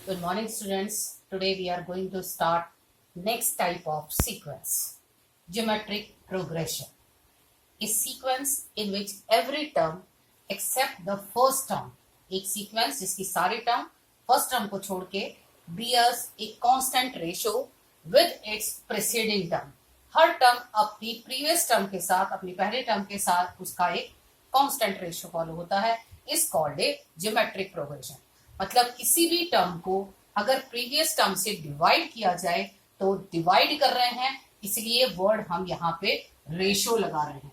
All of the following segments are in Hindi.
Good morning, students. Today we are going to start next type of sequence, geometric progression. A sequence in which every term except the first term, एक sequence जिसकी सारी term first term को छोड़ के bears a constant ratio with its preceding term. Her term अपनी previous term के साथ, अपनी पहले term के साथ उसका एक constant ratio follow होता है, is called a geometric progression. मतलब किसी भी टर्म को अगर प्रीवियस टर्म से डिवाइड किया जाए तो डिवाइड कर रहे हैं, इसलिए वर्ड हम यहाँ पे रेशो लगा रहे हैं.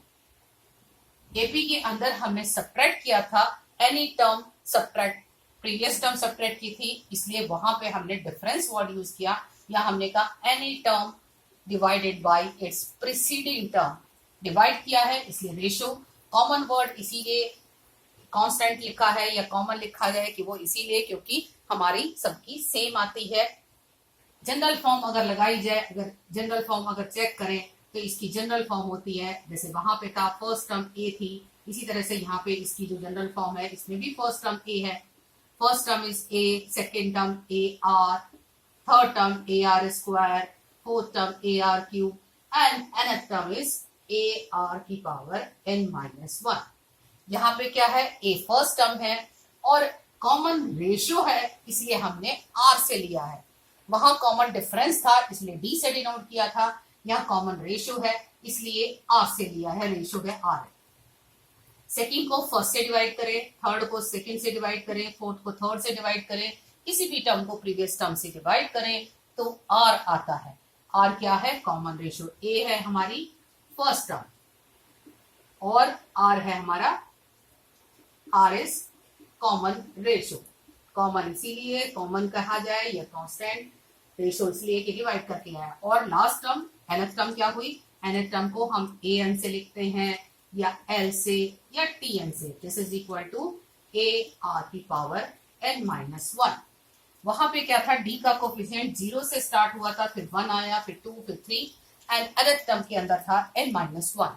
एपी के अंदर हमने सब्ट्रैक्ट किया था, any term subtract, previous term subtract की थी, इसलिए वहां पे हमने डिफरेंस वर्ड यूज किया, या हमने कहा any term divided bye it's preceding term, divide किया है इसलिए रेशो. कॉमन वर्ड इसीलिए कांस्टेंट लिखा है या कॉमन लिखा है कि वो इसीलिए क्योंकि हमारी सबकी सेम आती है. जनरल फॉर्म अगर लगाई जाए, अगर जनरल फॉर्म अगर चेक करें तो इसकी जनरल फॉर्म होती है, जैसे वहां पे था फर्स्ट टर्म ए थी, इसी तरह से यहाँ पे इसकी जो जनरल फॉर्म है इसमें भी फर्स्ट टर्म ए है. First term is a, second term A R, third term A r square, fourth term A R cube and nth term is A R की पावर n-1. यहाँ पे क्या है, ए फर्स्ट टर्म है और कॉमन रेशियो है इसलिए हमने आर से लिया है. वहां कॉमन डिफरेंस था इसलिए डी से डिनोट किया था, यहाँ कॉमन रेशियो है इसलिए आर से लिया है, रेशियो है आर. सेकंड को फर्स्ट से डिवाइड करें, थर्ड को सेकंड से डिवाइड करें, फोर्थ को थर्ड से डिवाइड करें, किसी भी टर्म को प्रीवियस टर्म से डिवाइड करें तो आर आता है. आर क्या है, कॉमन रेशियो. ए है हमारी फर्स्ट टर्म और आर है हमारा, R is common ratio. Common इसीलिए कॉमन कहा जाए या कांस्टेंट, रेशियो इसलिए कि डिवाइड करके आया. और लास्ट टर्म nth टर्म क्या हुई, nth टर्म को हम an से लिखते हैं या l से या tn से. This is equal to a r की पावर n-1. वहां पे क्या था, d का कोफिशिएंट 0 से स्टार्ट हुआ था, फिर 1 आया, फिर 2, फिर 3 एंड nth टर्म के अंदर था n-1.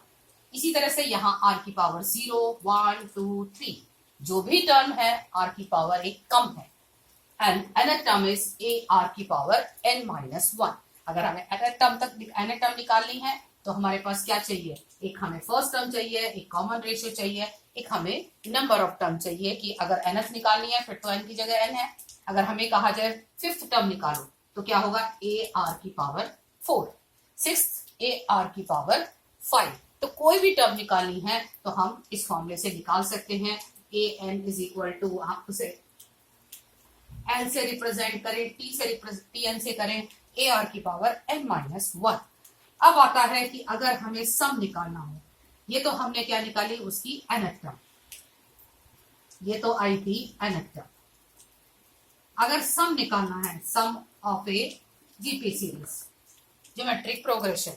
इसी तरह से यहाँ r की पावर 0, 1, 2, 3 जो भी टर्म है r की पावर एक कम है. And nth term is a r की पावर n-1. अगर हमें nth टर्म निकालनी है तो हमारे पास क्या चाहिए, एक हमें फर्स्ट टर्म चाहिए, एक कॉमन रेशियो चाहिए, एक हमें नंबर ऑफ टर्म चाहिए कि अगर nth निकालनी है फिर तो n की जगह n है. अगर हमें कहा जाए फिफ्थ टर्म निकालो तो क्या होगा, a r की पावर 4, सिक्स्थ a r की पावर 5. तो कोई भी टर्म निकालनी है तो हम इस फॉर्मूले से निकाल सकते हैं. A N is equal to, आप उसे एल से रिप्रेजेंट करें, टी एन से करें, ए आर की पावर n-1. अब आता है कि अगर हमें सम निकालना हो, ये तो हमने क्या निकाली, उसकी nth टर्म, ये तो आई थी nth टर्म. अगर सम निकालना है, sum of a GP series, geometric progression,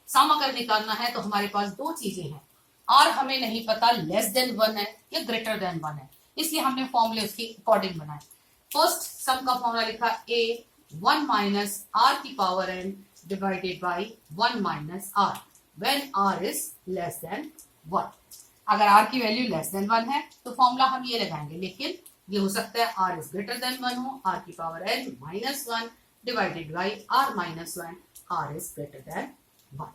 sum अगर निकालना है तो हमारे पास दो चीजें हैं. आर हमें नहीं पता लेस देन 1 है या ग्रेटर देन 1 है, इसलिए हमने फॉर्मूले उसके अकॉर्डिंग बनाए. फर्स्ट सम का फॉर्मूला लिखा ए 1 माइनस आर की power N divided by 1 minus R when R is less than 1. अगर आर की वैल्यू लेस देन 1 है तो फॉर्मूला हम ये लगाएंगे, लेकिन ये हो सकता है आर इज ग्रेटर देन 1 हो, आर की power N -1 divided by R -1, R is greater than 1.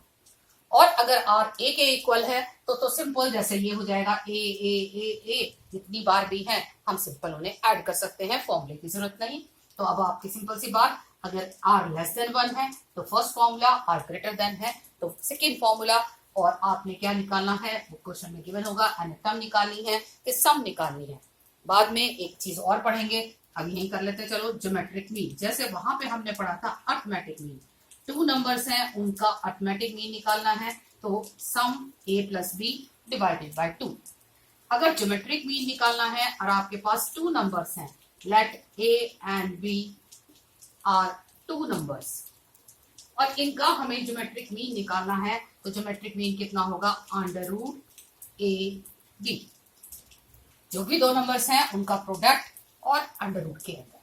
और अगर आर ए के इक्वल है तो सिंपल, जैसे ये हो जाएगा ए ए ए ए, जितनी बार भी है हम सिंपल उन्हें ऐड कर सकते हैं, फॉर्मूले की जरूरत नहीं. तो अब आपकी सिंपल सी बात, अगर आर लेस देन 1 है तो first formula, R greater than है तो सेकेंड फॉर्मूला. और आपने क्या निकालना है, वो क्वेश्चन में गिवन होगा, nth टर्म निकालनी है कि सम निकालनी है. बाद में एक चीज और पढ़ेंगे, अब यही कर लेते चलो, ज्योमेट्रिक मीन. जैसे वहां पे हमने पढ़ा था अर्थमेटिक मीन, 2 नंबर्स हैं उनका अर्थमेटिक मीन निकालना है तो sum a plus B divided by 2. अगर ज्योमेट्रिक मीन निकालना है और आपके पास 2 नंबर्स हैं, let a and b are 2 numbers, और इनका हमें ज्योमेट्रिक मीन निकालना है तो ज्योमेट्रिक मीन कितना होगा, अंडर रूट a b. जो भी 2 नंबर्स हैं उनका प्रोडक्ट और अंडर रूट के अंदर.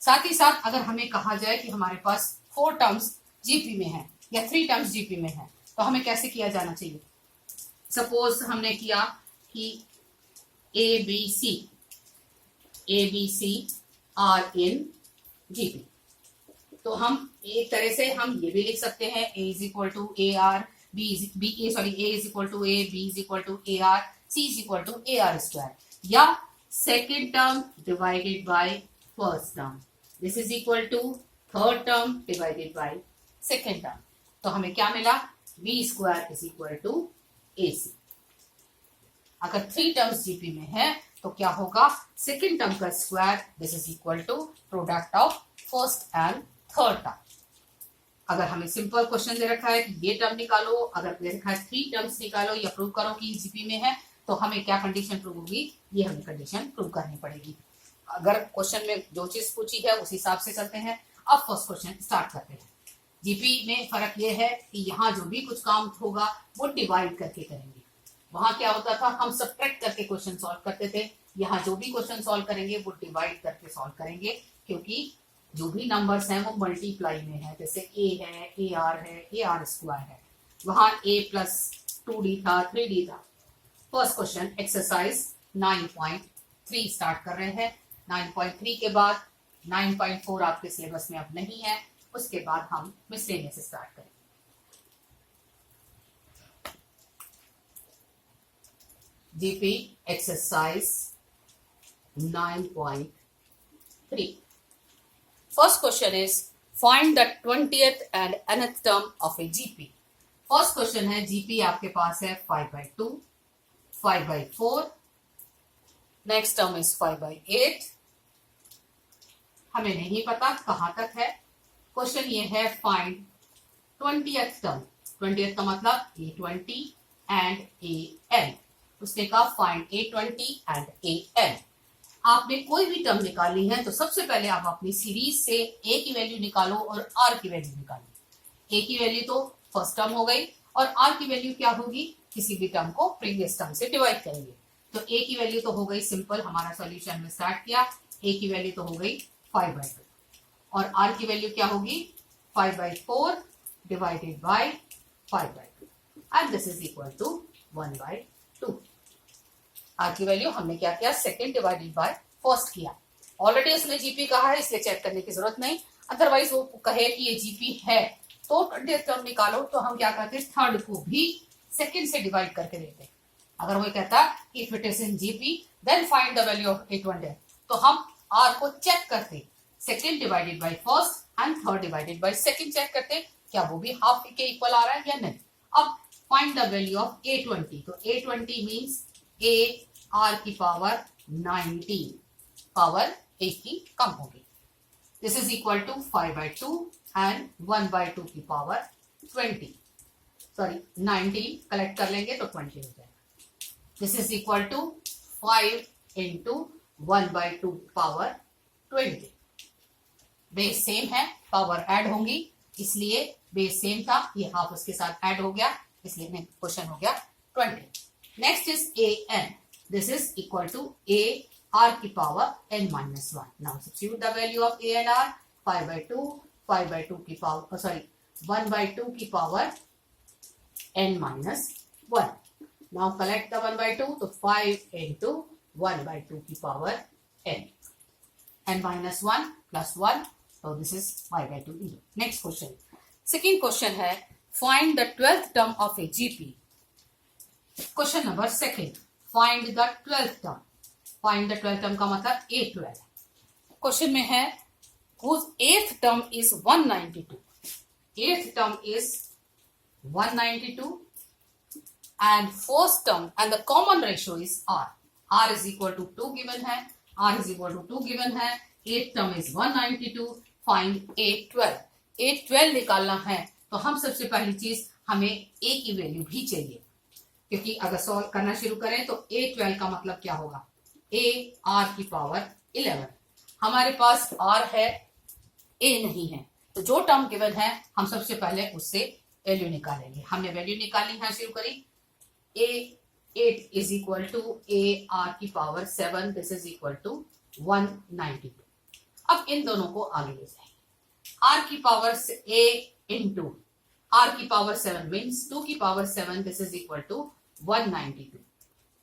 साथ ही साथ अगर हमें कहा जाए कि हमारे पास 4 टर्म्स जीपी में है या 3 टर्म्स जीपी में है तो हमें कैसे किया जाना चाहिए. सपोज हमने किया कि A B C are in GP. तो हम एक तरह से हम ये भी लिख सकते हैं a is equal to a r, b is equal to a, b is equal to a r, c is equal to a r square, या second term divided by first term, this is equal to third term divided by second term. तो हमें क्या मिला, b square is equal to a c. अगर 3 टर्म्स जीपी में है तो क्या होगा, सेकेंड टर्म का square, this is equal to product of first and third term. अगर हमें सिंपल क्वेश्चन दे रखा है कि ये टर्म निकालो, अगर दे रखा है 3 टर्म्स निकालो या प्रूव करो कि जीपी में है, तो हमें क्या कंडीशन प्रूव होगी, ये हमें कंडीशन प्रूव करनी पड़ेगी। अगर क्वेश्चन में जो चीज पूछी है उस हिसाब से चलते हैं। अब फर्स्ट क्वेश्चन स्टार्ट करते हैं। जीपी में फर्क ये है कि यहाँ जो भी कुछ काम होगा वो डिवाइड करके करेंगे। वहां क्या होता था, हम सब्ट्रैक्ट करके क्वेश्चन सॉल्व करते थे। यहाँ जो भी क्वेश्चन सॉल्व करेंगे वो डिवाइड करके सॉल्व करेंगे, क्योंकि जो भी नंबर्स हैं वो मल्टीप्लाई में है। जैसे ए है, ए आर है, ए आर स्क्वायर है, वहां ए प्लस 2d था, 3d था। फर्स्ट क्वेश्चन एक्सरसाइज 9.3 स्टार्ट कर रहे हैं। 9.3 के बाद 9.4 आपके सिलेबस में अब नहीं है, उसके बाद हम मिसलेनियस स्टार्ट करेंगे। GP exercise 9.3। First question is find the 20th and nth term of a GP. First question है, GP आपके पास है 5/2, 5/4, next term is 5/8। हमें नहीं पता कहां तक है। क्वेश्चन ये है फाइंड 20th टर्म। 20th का मतलब A20 एंड AN। उसने कहा फाइंड A20 एंड AN। आपने कोई भी टर्म निकाली है तो सबसे पहले आप अपनी सीरीज से A की वैल्यू निकालो और R की वैल्यू निकालो। A की वैल्यू तो फर्स्ट टर्म हो गई और R की वैल्यू क्या होगी, किसी भी टर्म को प्रीवियस टर्म से डिवाइड करेंगे। तो A की वैल्यू तो हो गई सिंपल, हमारा सॉल्यूशन में स्टार्ट किया, A की वैल्यू तो हो गई 5/2 और R की वैल्यू क्या होगी 5/4 divided by 5/2 and this is equal to 1/2। R की वैल्यू हमने क्या किया, सेकेंड डिवाइडेड बाय फर्स्ट किया। ऑलरेडी उसने जीपी कहा है इसलिए चेक करने की जरूरत नहीं, अदरवाइज वो कहे कि ये जीपी है तो 20th टर्म निकालो, तो हम क्या करते, थर्ड को भी सेकेंड से डिवाइड करके देते। अगर वो कहता if it is in GP then find the value of A20, तो हम R को चेक करते, second divided by first and third divided by second check करते क्या वो भी हाफ के इक्वल आ रहा है या नहीं। अब find the value of A20, तो A20 मींस A R की पावर 19, पावर A की कम होगी। This is equal to 5/2 and 1/2 की पावर 20, सॉरी 19 कलेक्ट कर लेंगे तो 20 हो जाएगा। This is equal to 5 into 1/2 power 20। Base same है, पावर ऐड होंगी, इसलिए बेस सेम था, ये हाफ उसके साथ ऐड हो गया, इसलिए क्वेश्चन हो गया 20। Next is AN, this is equal to A R की power n minus 1. Now substitute the value of A and R, 5/2, 5/2 की power, sorry 1/2 की power n minus 1. Now collect the 1/2, तो 5 into 1/2 की power n. n minus 1 plus 1, so this is 5/2 into. Next question. Second question है find the 12th term of a GP. Question number second. Find the 12th term. Find the 12th term का मतलब A12। क्वेश्चन में है whose 8th term is 192. 8th term is 192 and first term and the common ratio is R. R is equal to 2 given है, R is equal to 2 given है, 8th term is 192, find A12। A12 निकालना है तो हम सबसे पहली चीज हमें A की वैल्यू भी चाहिए, क्योंकि अगर सॉल्व करना शुरू करें तो A12 का मतलब क्या होगा, A R की पावर 11। हमारे पास R है, A नहीं है, तो जो टर्म गिवन है हम सबसे पहले उससे वैल्यू निकालेंगे। हमने वैल्यू निकाली है, शुरू करी। A8 is equal to A R की power 7, this is equal to 192। अब इन दोनों को आगे ले जाएंगे। R की पावर A इंटू R की पावर 7 मीन्स 2 की power 7, this is equal to 192।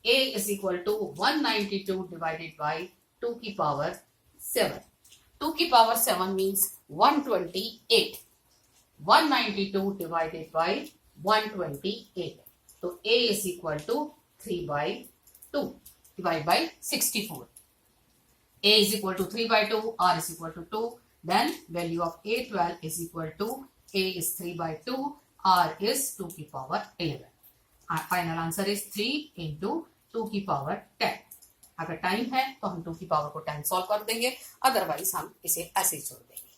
A is equal to 192 divided by 2 की पावर 7। 2 की पावर 7 मीन्स 128. 192 divided by 128. तो a is equal to 3 by 2 divided by 64. A is equal to 3 by 2, R is equal to 2. Then value of A12 is equal to A is 3 by 2, R is 2 की power 11. Our final answer is 3 into 2 की power 10. अगर टाइम है तो हम 2 की पावर को 10 सॉल्व कर देंगे, अदरवाइज हम इसे ऐसे ही छोड़ देंगे.